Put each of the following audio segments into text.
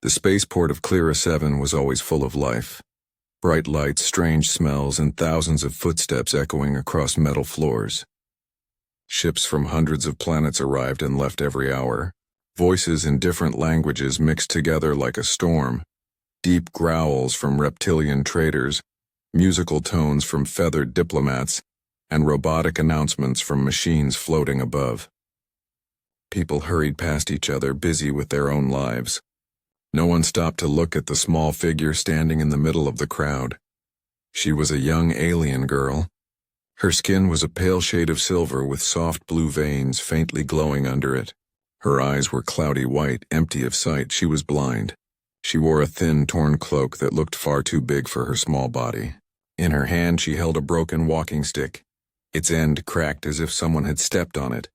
The spaceport of Clara 7 was always full of life. Bright lights, strange smells, and thousands of footsteps echoing across metal floors. Ships from hundreds of planets arrived and left every hour. Voices in different languages mixed together like a storm. Deep growls from reptilian traders, musical tones from feathered diplomats, and robotic announcements from machines floating above. People hurried past each other, busy with their own lives. No one stopped to look at the small figure standing in the middle of the crowd. She was a young alien girl. Her skin was a pale shade of silver with soft blue veins faintly glowing under it. Her eyes were cloudy white, empty of sight. She was blind. She wore a thin, torn cloak that looked far too big for her small body. In her hand she held a broken walking stick. Its end cracked as if someone had stepped on it.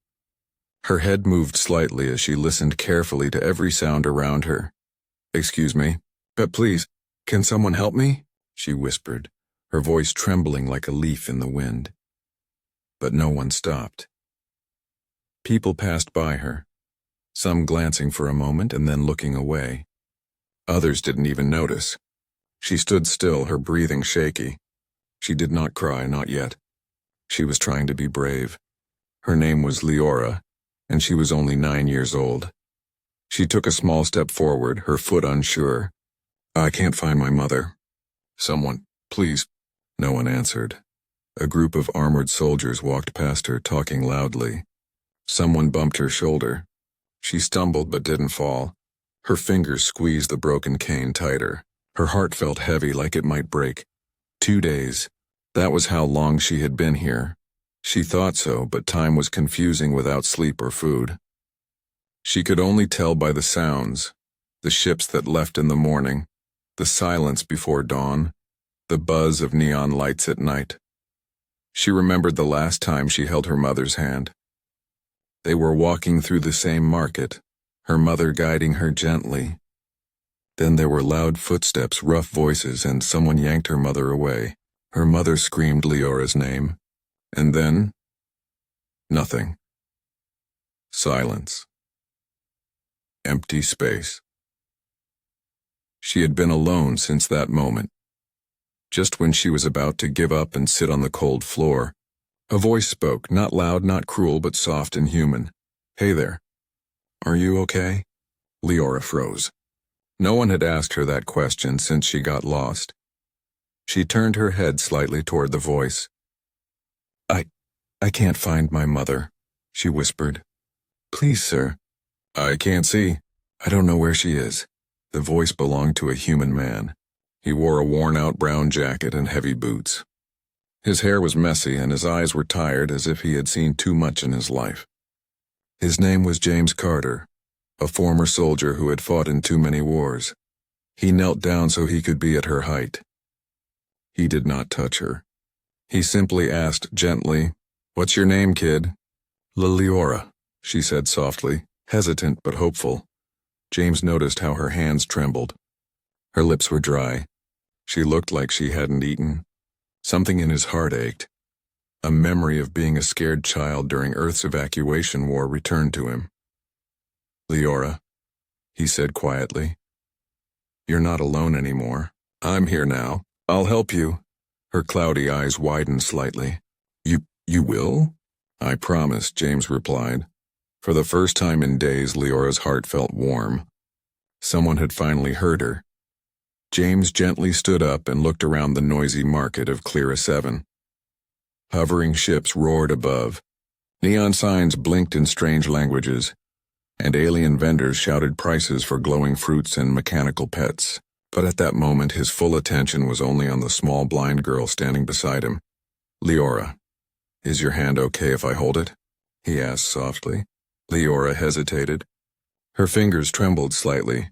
Her head moved slightly as she listened carefully to every sound around her. "Excuse me, but please, can someone help me?" she whispered, her voice trembling like a leaf in the wind. But no one stopped. People passed by her, some glancing for a moment and then looking away. Others didn't even notice. She stood still, her breathing shaky. She did not cry, not yet. She was trying to be brave. Her name was Leora, and she was only 9 years old. She took a small step forward, her foot unsure. "I can't find my mother. Someone, please." No one answered. A group of armored soldiers walked past her, talking loudly. Someone bumped her shoulder. She stumbled but didn't fall. Her fingers squeezed the broken cane tighter. Her heart felt heavy, like it might break. 2 days. That was how long she had been here. She thought so, but time was confusing without sleep or food. She could only tell by the sounds, the ships that left in the morning, the silence before dawn, the buzz of neon lights at night. She remembered the last time she held her mother's hand. They were walking through the same market, her mother guiding her gently. Then there were loud footsteps, rough voices, and someone yanked her mother away. Her mother screamed Leora's name. And then, nothing. Silence. Empty space. She had been alone since that moment. Just when she was about to give up and sit on the cold floor, a voice spoke, not loud, not cruel, but soft and human. "Hey there. Are you okay?" Leora froze. No one had asked her that question since she got lost. She turned her head slightly toward the voice. I can't find my mother," she whispered. "Please, sir." "I can't see. I don't know where she is." The voice belonged to a human man. He wore a worn-out brown jacket and heavy boots. His hair was messy and his eyes were tired, as if he had seen too much in his life. His name was James Carter, a former soldier who had fought in too many wars. He knelt down so he could be at her height. He did not touch her. He simply asked gently, "What's your name, kid?" "Leora," she said softly, hesitant but hopeful. James noticed how her hands trembled. Her lips were dry. She looked like she hadn't eaten. Something in his heart ached. A memory of being a scared child during Earth's evacuation war returned to him. "Leora," he said quietly, "you're not alone anymore. I'm here now. I'll help you." Her cloudy eyes widened slightly. You will?" "I promise," James replied. For the first time in days, Leora's heart felt warm. Someone had finally heard her. James gently stood up and looked around the noisy market of Clara 7. Hovering ships roared above. Neon signs blinked in strange languages, and alien vendors shouted prices for glowing fruits and mechanical pets. But at that moment, his full attention was only on the small blind girl standing beside him. "Leora, is your hand okay if I hold it?" he asked softly. Leora hesitated. Her fingers trembled slightly.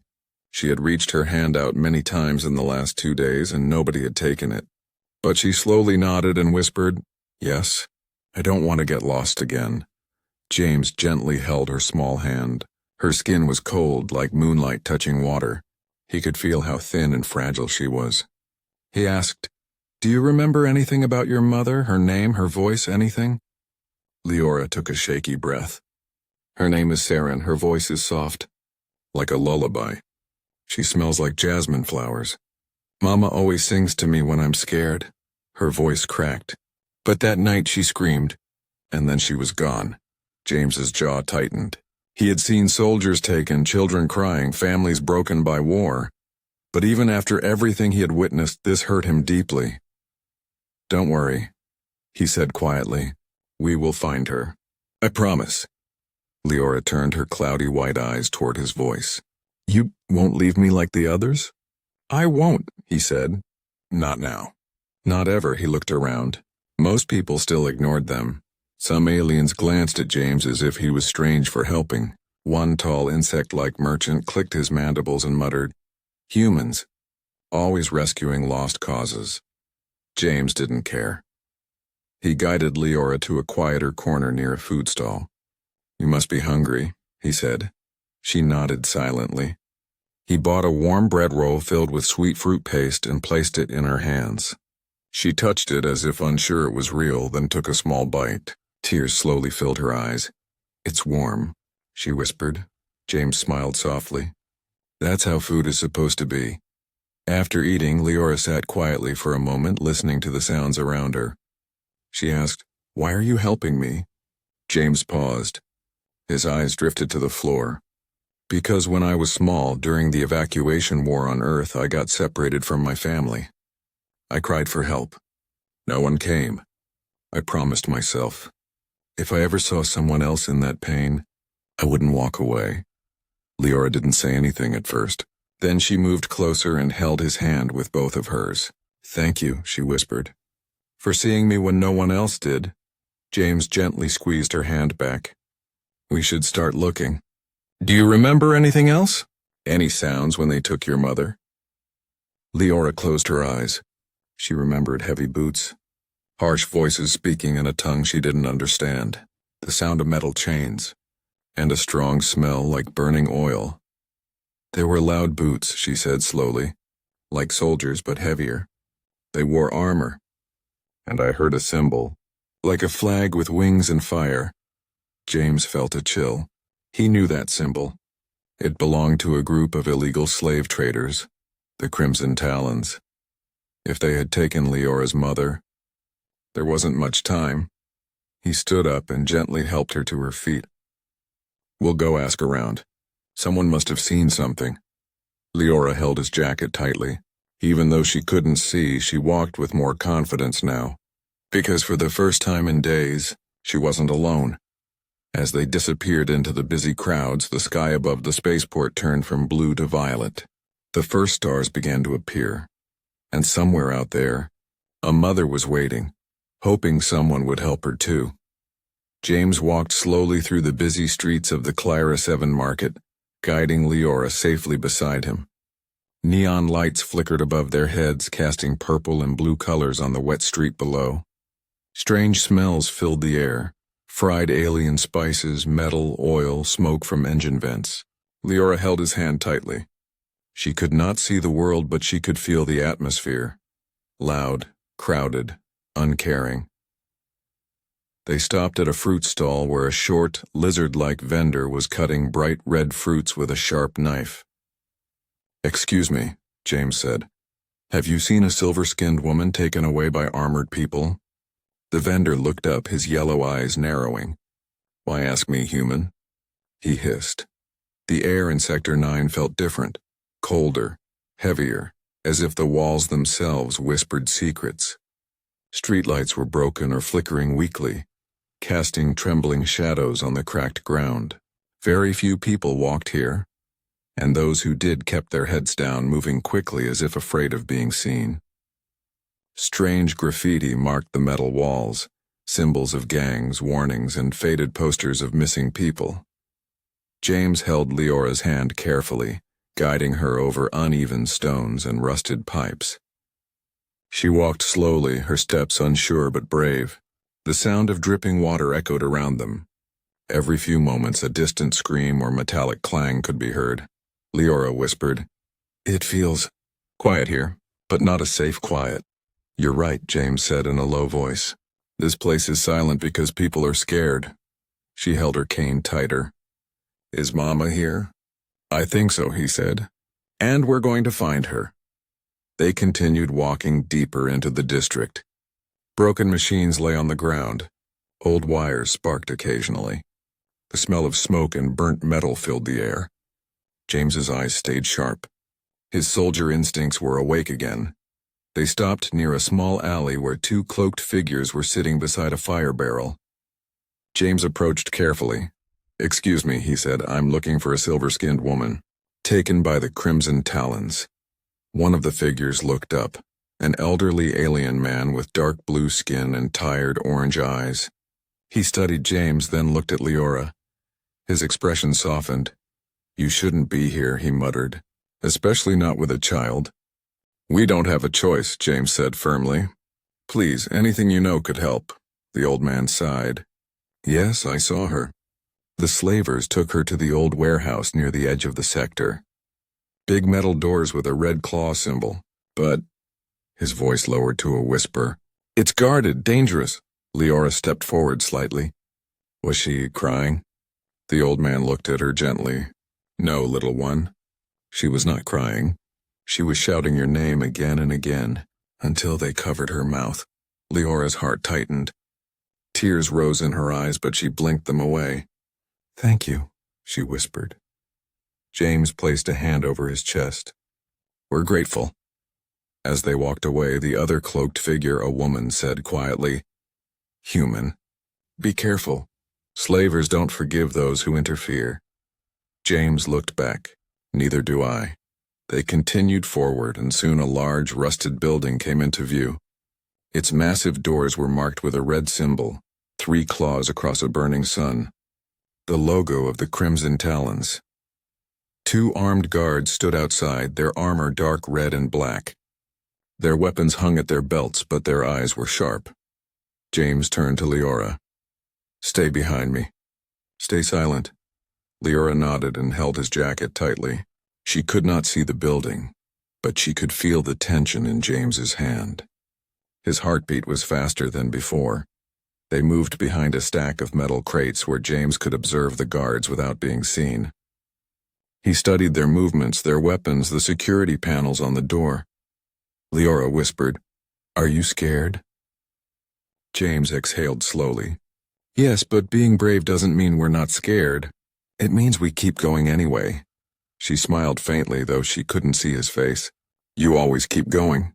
She had reached her hand out many times in the last 2 days, and nobody had taken it. But she slowly nodded and whispered, "Yes, I don't want to get lost again." James gently held her small hand. Her skin was cold, like moonlight touching water. He could feel how thin and fragile she was. He asked, "Do you remember anything about your mother, her name, her voice, anything?" Leora took a shaky breath. "Her name is Saren. Her voice is soft, like a lullaby." She smells like jasmine flowers. Mama always sings to me when I'm scared. Her voice cracked. But that night she screamed, and then she was gone. James's jaw tightened. He had seen soldiers taken, children crying, families broken by war. But even after everything he had witnessed, this hurt him deeply. "Don't worry," he said quietly. "We will find her. I promise." Leora turned her cloudy white eyes toward his voice. "You won't leave me like the others?" "I won't," he said. "Not now." Not ever, he looked around. Most people still ignored them. Some aliens glanced at James as if he was strange for helping. One tall insect-like merchant clicked his mandibles and muttered, "Humans, always rescuing lost causes." James didn't care. He guided Leora to a quieter corner near a food stall. "You must be hungry," he said. She nodded silently. He bought a warm bread roll filled with sweet fruit paste and placed it in her hands. She touched it as if unsure it was real, then took a small bite. Tears slowly filled her eyes. "It's warm," she whispered. James smiled softly. "That's how food is supposed to be." After eating, Leora sat quietly for a moment, listening to the sounds around her. She asked, "Why are you helping me?" James paused. His eyes drifted to the floor. "Because when I was small, during the evacuation war on Earth, I got separated from my family. I cried for help. No one came. I promised myself, if I ever saw someone else in that pain, I wouldn't walk away." Leora didn't say anything at first. Then she moved closer and held his hand with both of hers. "Thank you," she whispered, "for seeing me when no one else did." James gently squeezed her hand back. "We should start looking. Do you remember anything else? Any sounds when they took your mother?" Leora closed her eyes. She remembered heavy boots, harsh voices speaking in a tongue she didn't understand, the sound of metal chains, and a strong smell like burning oil. "They were loud boots," she said slowly, "like soldiers but heavier. They wore armor. And I heard a symbol, like a flag with wings and fire." James felt a chill. He knew that symbol. It belonged to a group of illegal slave traders, the Crimson Talons. If they had taken Leora's mother, there wasn't much time. He stood up and gently helped her to her feet. "We'll go ask around. Someone must have seen something." Leora held his jacket tightly. Even though she couldn't see, she walked with more confidence now. Because for the first time in days, she wasn't alone. As they disappeared into the busy crowds, the sky above the spaceport turned from blue to violet. The first stars began to appear. And somewhere out there, a mother was waiting, hoping someone would help her too. James walked slowly through the busy streets of the Clyra 7 market, guiding Leora safely beside him. Neon lights flickered above their heads, casting purple and blue colors on the wet street below. Strange smells filled the air, fried alien spices, metal, oil, smoke from engine vents. Leora held his hand tightly. She could not see the world, but she could feel the atmosphere. Loud, crowded, uncaring. They stopped at a fruit stall where a short, lizard-like vendor was cutting bright red fruits with a sharp knife. "Excuse me," James said. "Have you seen a silver-skinned woman taken away by armored people?" The vendor looked up, his yellow eyes narrowing. "Why ask me, human?" he hissed. The air in Sector 9 felt different, colder, heavier, as if the walls themselves whispered secrets. Streetlights were broken or flickering weakly, casting trembling shadows on the cracked ground. Very few people walked here, and those who did kept their heads down, moving quickly as if afraid of being seen. Strange graffiti marked the metal walls, symbols of gangs, warnings, and faded posters of missing people. James held Leora's hand carefully, guiding her over uneven stones and rusted pipes. She walked slowly, her steps unsure but brave. The sound of dripping water echoed around them. Every few moments a distant scream or metallic clang could be heard. Leora whispered, "It feels quiet here, but not a safe quiet." "You're right," James said in a low voice. "This place is silent because people are scared." She held her cane tighter. "Is Mama here?" "I think so," he said. And we're going to find her. They continued walking deeper into the district. Broken machines lay on the ground. Old wires sparked occasionally. The smell of smoke and burnt metal filled the air. James's eyes stayed sharp. His soldier instincts were awake again. They stopped near a small alley where two cloaked figures were sitting beside a fire barrel. James approached carefully. "Excuse me," he said, "I'm looking for a silver-skinned woman, taken by the Crimson Talons." One of the figures looked up, an elderly alien man with dark blue skin and tired orange eyes. He studied James, then looked at Leora. His expression softened. "You shouldn't be here," he muttered, "especially not with a child." "We don't have a choice," James said firmly. "Please, anything you know could help." The old man sighed. "Yes, I saw her. The slavers took her to the old warehouse near the edge of the sector. Big metal doors with a red claw symbol, but—" His voice lowered to a whisper. "It's guarded, dangerous." Leora stepped forward slightly. Was she crying? The old man looked at her gently. "No, little one." She was not crying. She was shouting your name again and again, until they covered her mouth. Leora's heart tightened. Tears rose in her eyes, but she blinked them away. "Thank you," she whispered. James placed a hand over his chest. "We're grateful." As they walked away, the other cloaked figure, a woman, said quietly, "Human, be careful. Slavers don't forgive those who interfere." James looked back. "Neither do I." They continued forward, and soon a large, rusted building came into view. Its massive doors were marked with a red symbol, 3 claws across a burning sun. The logo of the Crimson Talons. 2 armed guards stood outside, their armor dark red and black. Their weapons hung at their belts, but their eyes were sharp. James turned to Leora. "Stay behind me. Stay silent." Leora nodded and held his jacket tightly. She could not see the building, but she could feel the tension in James's hand. His heartbeat was faster than before. They moved behind a stack of metal crates where James could observe the guards without being seen. He studied their movements, their weapons, the security panels on the door. Leora whispered, "Are you scared?" James exhaled slowly. "Yes, but being brave doesn't mean we're not scared. It means we keep going anyway." She smiled faintly, though she couldn't see his face. "You always keep going."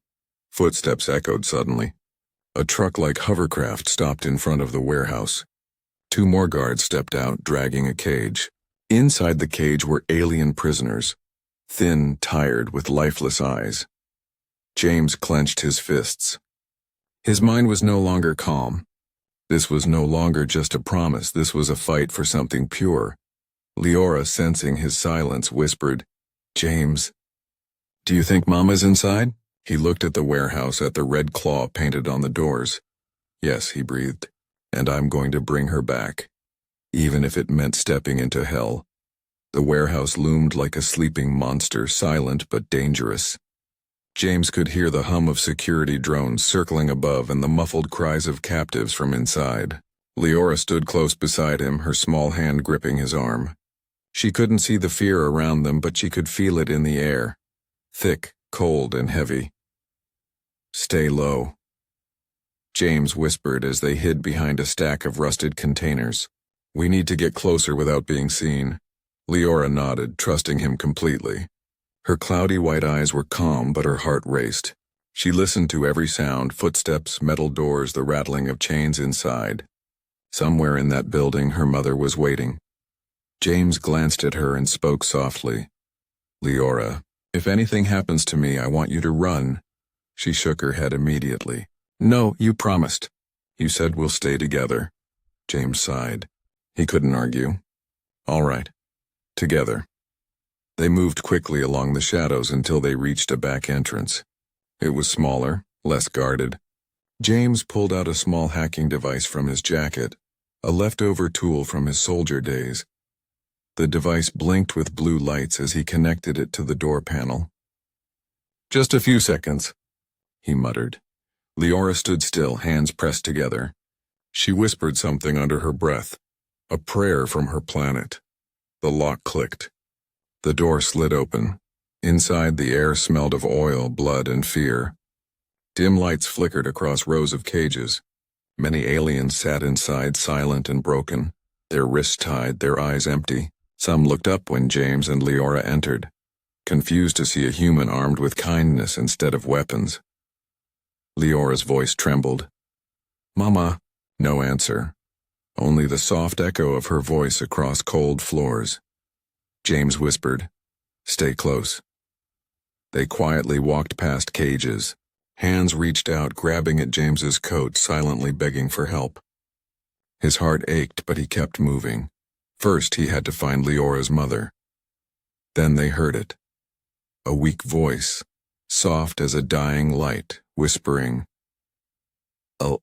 Footsteps echoed suddenly. A truck-like hovercraft stopped in front of the warehouse. 2 more guards stepped out, dragging a cage. Inside the cage were alien prisoners, thin, tired, with lifeless eyes. James clenched his fists. His mind was no longer calm. This was no longer just a promise, this was a fight for something pure. Leora, sensing his silence, whispered, "James, do you think Mama's inside?" He looked at the warehouse, at the red claw painted on the doors. "Yes," he breathed, "and I'm going to bring her back, even if it meant stepping into hell." The warehouse loomed like a sleeping monster, silent but dangerous. James could hear the hum of security drones circling above and the muffled cries of captives from inside. Leora stood close beside him, her small hand gripping his arm. She couldn't see the fear around them, but she could feel it in the air, thick, cold, and heavy. "Stay low," James whispered as they hid behind a stack of rusted containers. "We need to get closer without being seen." Leora nodded, trusting him completely. Her cloudy white eyes were calm, but her heart raced. She listened to every sound, footsteps, metal doors, the rattling of chains inside. Somewhere in that building, her mother was waiting. James glanced at her and spoke softly. "Leora, if anything happens to me, I want you to run." She shook her head immediately. "No, you promised. You said we'll stay together." James sighed. He couldn't argue. "All right. Together." They moved quickly along the shadows until they reached a back entrance. It was smaller, less guarded. James pulled out a small hacking device from his jacket, a leftover tool from his soldier days. The device blinked with blue lights as he connected it to the door panel. "Just a few seconds," he muttered. Leora stood still, hands pressed together. She whispered something under her breath, a prayer from her planet. The lock clicked. The door slid open. Inside, the air smelled of oil, blood, and fear. Dim lights flickered across rows of cages. Many aliens sat inside, silent and broken, their wrists tied, their eyes empty. Some looked up when James and Leora entered, confused to see a human armed with kindness instead of weapons. Leora's voice trembled. "Mama." No answer. Only the soft echo of her voice across cold floors. James whispered, "Stay close." They quietly walked past cages. Hands reached out, grabbing at James's coat, silently begging for help. His heart ached, but he kept moving. First, he had to find Leora's mother. Then they heard it. A weak voice, soft as a dying light, whispering, "Oh."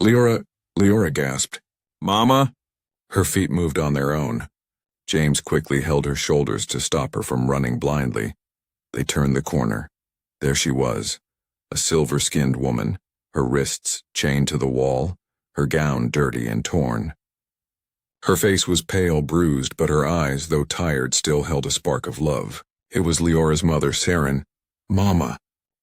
Leora gasped. "Mama?" Her feet moved on their own. James quickly held her shoulders to stop her from running blindly. They turned the corner. There she was, a silver-skinned woman, her wrists chained to the wall, her gown dirty and torn. Her face was pale, bruised, but her eyes, though tired, still held a spark of love. It was Leora's mother, Saren. "Mama!"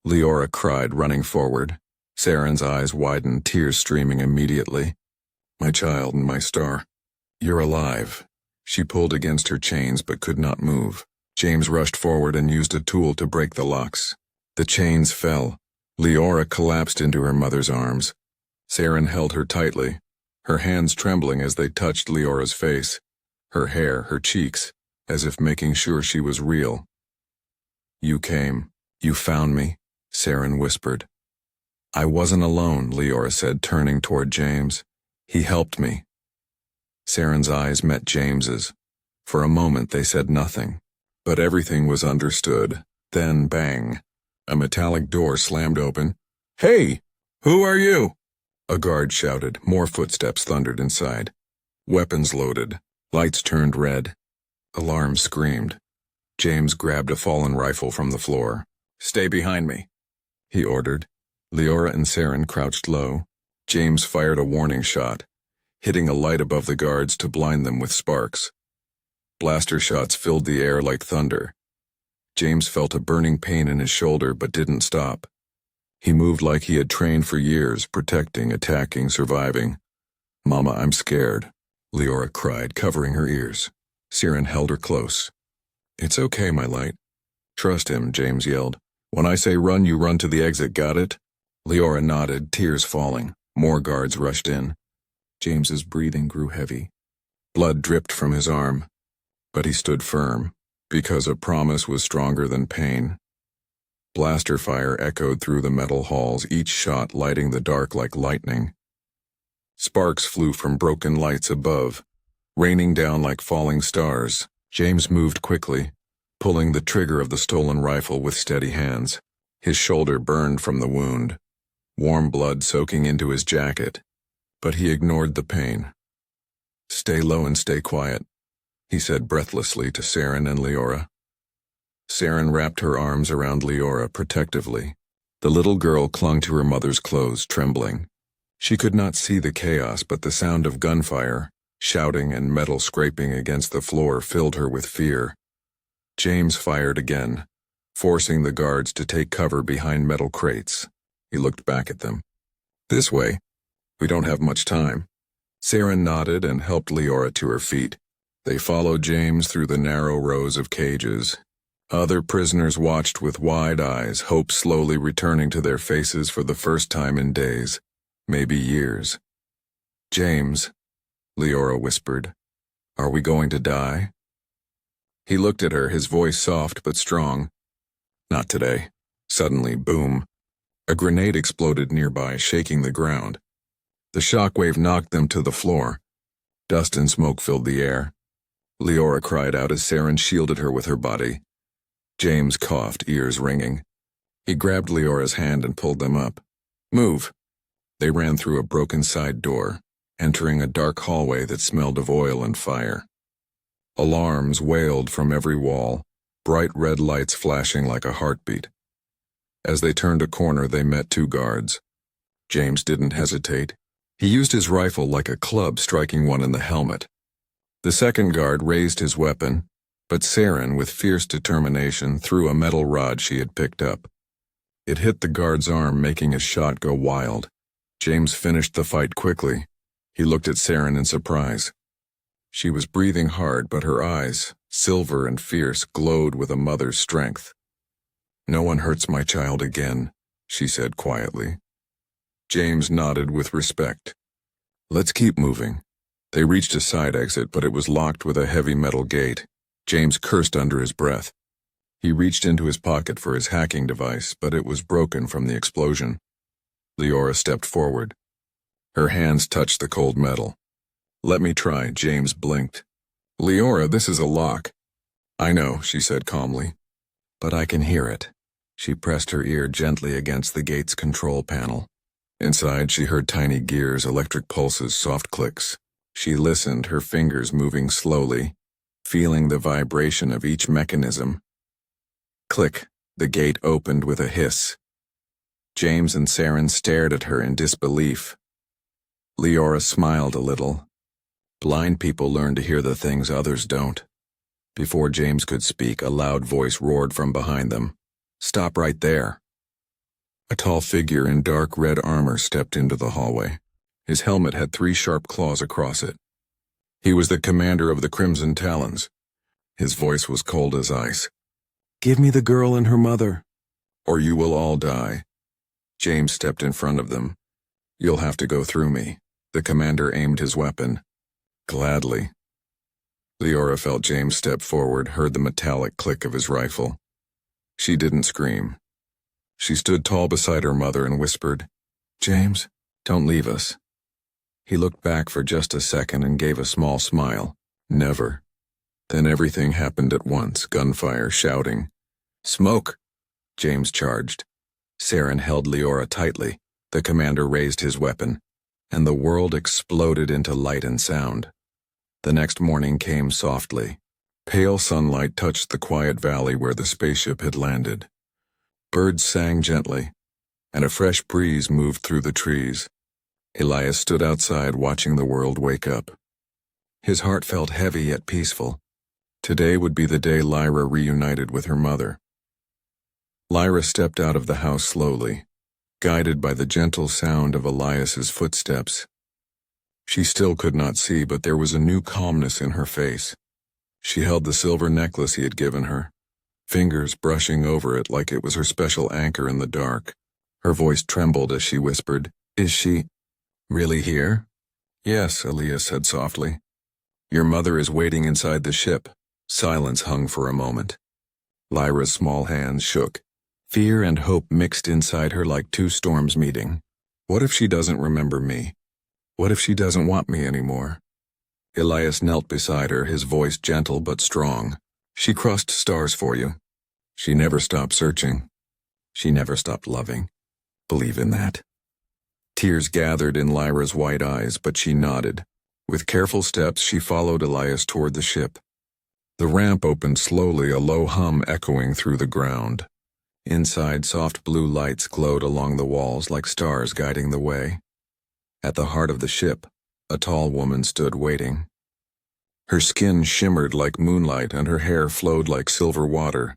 Leora cried, running forward. Saren's eyes widened, tears streaming immediately. "My child and my star. You're alive." She pulled against her chains but could not move. James rushed forward and used a tool to break the locks. The chains fell. Leora collapsed into her mother's arms. Saren held her tightly, her hands trembling as they touched Leora's face, her hair, her cheeks, as if making sure she was real. "You came. You found me," Saren whispered. "I wasn't alone," Leora said, turning toward James. "He helped me." Saren's eyes met James's. For a moment they said nothing, but everything was understood. Then, bang, a metallic door slammed open. "Hey, who are you?" A guard shouted. More footsteps thundered inside. Weapons loaded. Lights turned red. Alarms screamed. James grabbed a fallen rifle from the floor. "Stay behind me," he ordered. Leora and Saren crouched low. James fired a warning shot, hitting a light above the guards to blind them with sparks. Blaster shots filled the air like thunder. James felt a burning pain in his shoulder but didn't stop. He moved like he had trained for years, protecting, attacking, surviving. "Mama, I'm scared," Leora cried, covering her ears. Saren held her close. "It's okay, my light. Trust him," James yelled. "When I say run, you run to the exit, got it?" Leora nodded, tears falling. More guards rushed in. James's breathing grew heavy. Blood dripped from his arm. But he stood firm, because a promise was stronger than pain. Blaster fire echoed through the metal halls, each shot lighting the dark like lightning. Sparks flew from broken lights above, raining down like falling stars. James moved quickly, pulling the trigger of the stolen rifle with steady hands. His shoulder burned from the wound, warm blood soaking into his jacket, but he ignored the pain. "Stay low and stay quiet," he said breathlessly to Saren and Leora. Saren wrapped her arms around Leora protectively. The little girl clung to her mother's clothes, trembling. She could not see the chaos, but the sound of gunfire, shouting, and metal scraping against the floor filled her with fear. James fired again, forcing the guards to take cover behind metal crates. He looked back at them. "This way. We don't have much time." Saren nodded and helped Leora to her feet. They followed James through the narrow rows of cages. Other prisoners watched with wide eyes, hope slowly returning to their faces for the first time in days, maybe years. "James," Leora whispered, "are we going to die?" He looked at her, his voice soft but strong. "Not today." Suddenly, boom. A grenade exploded nearby, shaking the ground. The shockwave knocked them to the floor. Dust and smoke filled the air. Leora cried out as Saren shielded her with her body. James coughed, ears ringing. He grabbed Leora's hand and pulled them up. "Move." They ran through a broken side door, entering a dark hallway that smelled of oil and fire. Alarms wailed from every wall, bright red lights flashing like a heartbeat. As they turned a corner, they met two guards. James didn't hesitate. He used his rifle like a club, striking one in the helmet. The second guard raised his weapon. But Saren, with fierce determination, threw a metal rod she had picked up. It hit the guard's arm, making his shot go wild. James finished the fight quickly. He looked at Saren in surprise. She was breathing hard, but her eyes, silver and fierce, glowed with a mother's strength. "No one hurts my child again," she said quietly. James nodded with respect. "Let's keep moving." They reached a side exit, but it was locked with a heavy metal gate. James cursed under his breath. He reached into his pocket for his hacking device, but it was broken from the explosion. Leora stepped forward. Her hands touched the cold metal. "Let me try," James blinked. "Leora, this is a lock." "I know," she said calmly. "But I can hear it." She pressed her ear gently against the gate's control panel. Inside, she heard tiny gears, electric pulses, soft clicks. She listened, her fingers moving slowly, feeling the vibration of each mechanism. Click, the gate opened with a hiss. James and Saren stared at her in disbelief. Leora smiled a little. Blind people learn to hear the things others don't. Before James could speak, a loud voice roared from behind them. "Stop right there." A tall figure in dark red armor stepped into the hallway. His helmet had 3 sharp claws across it. He was the commander of the Crimson Talons. His voice was cold as ice. "Give me the girl and her mother, or you will all die." James stepped in front of them. "You'll have to go through me." The commander aimed his weapon. "Gladly." Leora felt James step forward, heard the metallic click of his rifle. She didn't scream. She stood tall beside her mother and whispered, "James, don't leave us." He looked back for just a second and gave a small smile. "Never." Then everything happened at once, gunfire, shouting. "Smoke!" James charged. Saren held Leora tightly. The commander raised his weapon, and the world exploded into light and sound. The next morning came softly. Pale sunlight touched the quiet valley where the spaceship had landed. Birds sang gently, and a fresh breeze moved through the trees. Elias stood outside watching the world wake up. His heart felt heavy yet peaceful. Today would be the day Lyra reunited with her mother. Lyra stepped out of the house slowly, guided by the gentle sound of Elias's footsteps. She still could not see, but there was a new calmness in her face. She held the silver necklace he had given her, fingers brushing over it like it was her special anchor in the dark. Her voice trembled as she whispered, "Is she really here?" "Yes," Elias said softly. "Your mother is waiting inside the ship." Silence hung for a moment. Lyra's small hands shook. Fear and hope mixed inside her like 2 storms meeting. What if she doesn't remember me? What if she doesn't want me anymore? Elias knelt beside her, his voice gentle but strong. "She crossed stars for you. She never stopped searching. She never stopped loving. Believe in that." Tears gathered in Lyra's white eyes, but she nodded. With careful steps, she followed Elias toward the ship. The ramp opened slowly, a low hum echoing through the ground. Inside, soft blue lights glowed along the walls like stars guiding the way. At the heart of the ship, a tall woman stood waiting. Her skin shimmered like moonlight and her hair flowed like silver water.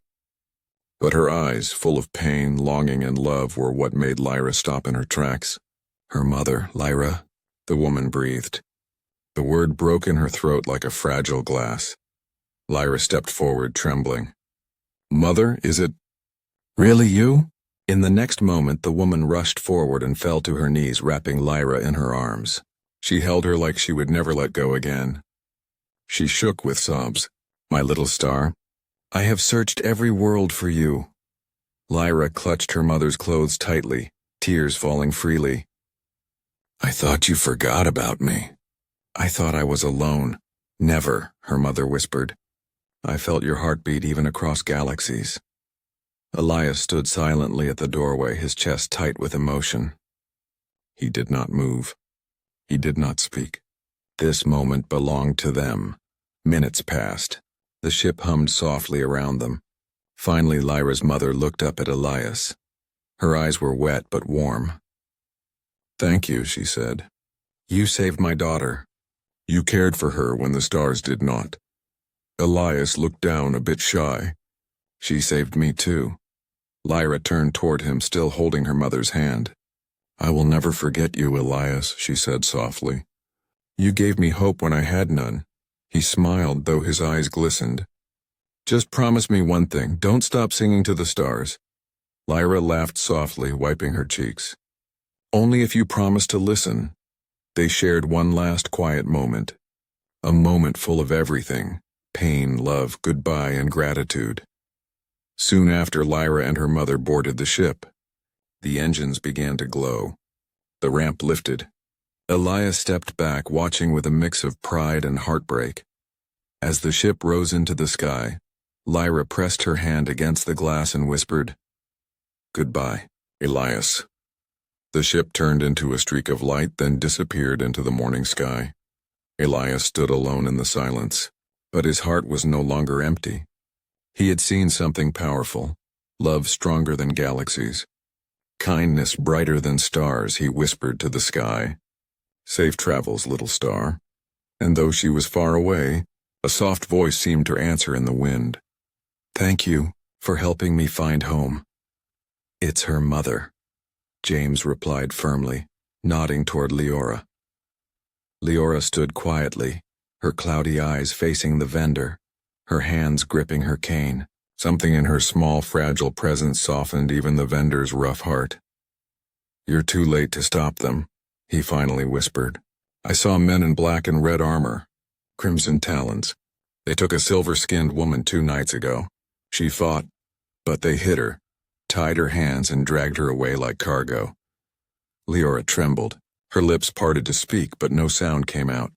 But her eyes, full of pain, longing, and love, were what made Lyra stop in her tracks. "Her mother, Lyra," the woman breathed. The word broke in her throat like a fragile glass. Lyra stepped forward, trembling. "Mother, is it really you?" In the next moment, the woman rushed forward and fell to her knees, wrapping Lyra in her arms. She held her like she would never let go again. She shook with sobs. "My little star, I have searched every world for you." Lyra clutched her mother's clothes tightly, tears falling freely. "I thought you forgot about me. I thought I was alone." "Never," her mother whispered. "I felt your heartbeat even across galaxies." Elias stood silently at the doorway, his chest tight with emotion. He did not move. He did not speak. This moment belonged to them. Minutes passed. The ship hummed softly around them. Finally, Lyra's mother looked up at Elias. Her eyes were wet but warm. "Thank you," she said. "You saved my daughter. You cared for her when the stars did not." Elias looked down a bit shy. She saved me too. Lyra turned toward him, still holding her mother's hand. I will never forget you, Elias, she said softly. You gave me hope when I had none. He smiled, though his eyes glistened. Just promise me one thing, don't stop singing to the stars. Lyra laughed softly, wiping her cheeks. Only if you promise to listen. They shared one last quiet moment. A moment full of everything: pain, love, goodbye, and gratitude. Soon after, Lyra and her mother boarded the ship. The engines began to glow. The ramp lifted. Elias stepped back, watching with a mix of pride and heartbreak. As the ship rose into the sky, Lyra pressed her hand against the glass and whispered, Goodbye, Elias. The ship turned into a streak of light, then disappeared into the morning sky. Elias stood alone in the silence, but his heart was no longer empty. He had seen something powerful, love stronger than galaxies, kindness brighter than stars. He whispered to the sky, Safe travels, little star. And though she was far away, a soft voice seemed to answer in the wind. Thank you for helping me find home. It's her mother, James replied firmly, nodding toward Leora. Leora stood quietly, her cloudy eyes facing the vendor, her hands gripping her cane. Something in her small, fragile presence softened even the vendor's rough heart. You're too late to stop them, he finally whispered. I saw men in black and red armor, crimson talons. They took a silver-skinned woman 2 nights ago. She fought, but they hit her, tied her hands, and dragged her away like cargo. Leora trembled. Her lips parted to speak, but no sound came out.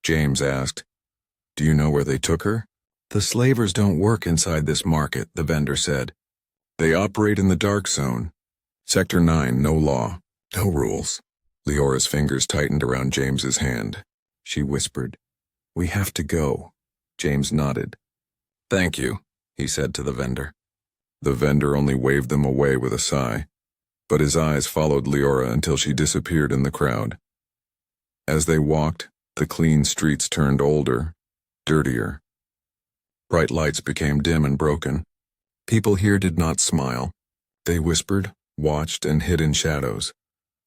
James asked, Do you know where they took her? The slavers don't work inside this market, the vendor said. They operate in the dark zone. Sector 9, no law, no rules. Leora's fingers tightened around James's hand. She whispered, We have to go. James nodded. Thank you, he said to the vendor. The vendor only waved them away with a sigh, but his eyes followed Leora until she disappeared in the crowd. As they walked, the clean streets turned older, dirtier. Bright lights became dim and broken. People here did not smile. They whispered, watched, and hid in shadows.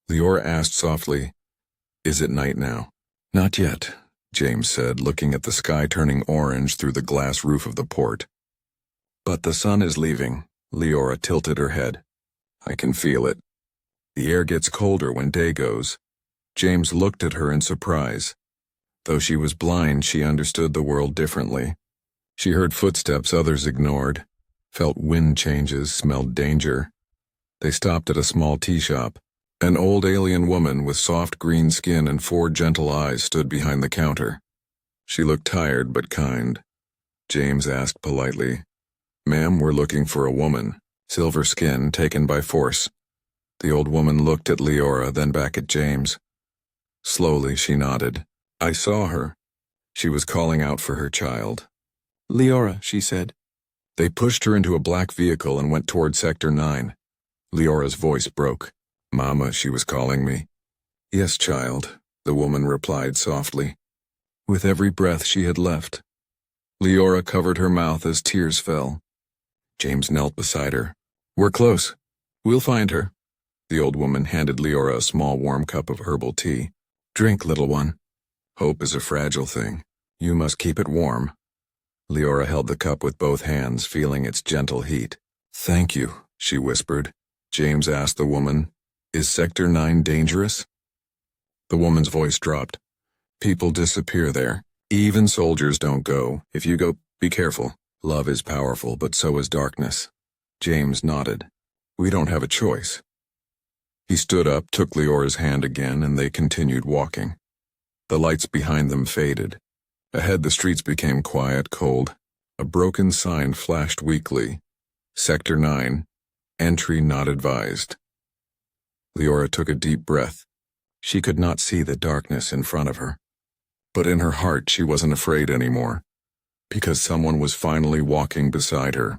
Leora asked softly, Is it night now? Not yet, James said, looking at the sky turning orange through the glass roof of the port. But the sun is leaving. Leora tilted her head. I can feel it. The air gets colder when day goes. James looked at her in surprise. Though she was blind, she understood the world differently. She heard footsteps others ignored, felt wind changes, smelled danger. They stopped at a small tea shop. An old alien woman with soft green skin and 4 gentle eyes stood behind the counter. She looked tired but kind. James asked politely, Ma'am, we're looking for a woman, silver skin, taken by force. The old woman looked at Leora, then back at James. Slowly she nodded. I saw her. She was calling out for her child. Leora, she said. They pushed her into a black vehicle and went toward Sector 9. Leora's voice broke. Mama, she was calling me. Yes, child, the woman replied softly. With every breath she had left. Leora covered her mouth as tears fell. James knelt beside her. We're close. We'll find her. The old woman handed Leora a small warm cup of herbal tea. Drink, little one. Hope is a fragile thing. You must keep it warm. Leora held the cup with both hands, feeling its gentle heat. Thank you, she whispered. James asked the woman, Is Sector 9 dangerous? The woman's voice dropped. People disappear there. Even soldiers don't go. If you go, be careful. Love is powerful, but so is darkness. James nodded. We don't have a choice. He stood up, took Leora's hand again, and they continued walking. The lights behind them faded. Ahead the streets became quiet, cold. A broken sign flashed weakly. Sector 9. Entry not advised. Leora took a deep breath. She could not see the darkness in front of her. But in her heart she wasn't afraid anymore, because someone was finally walking beside her.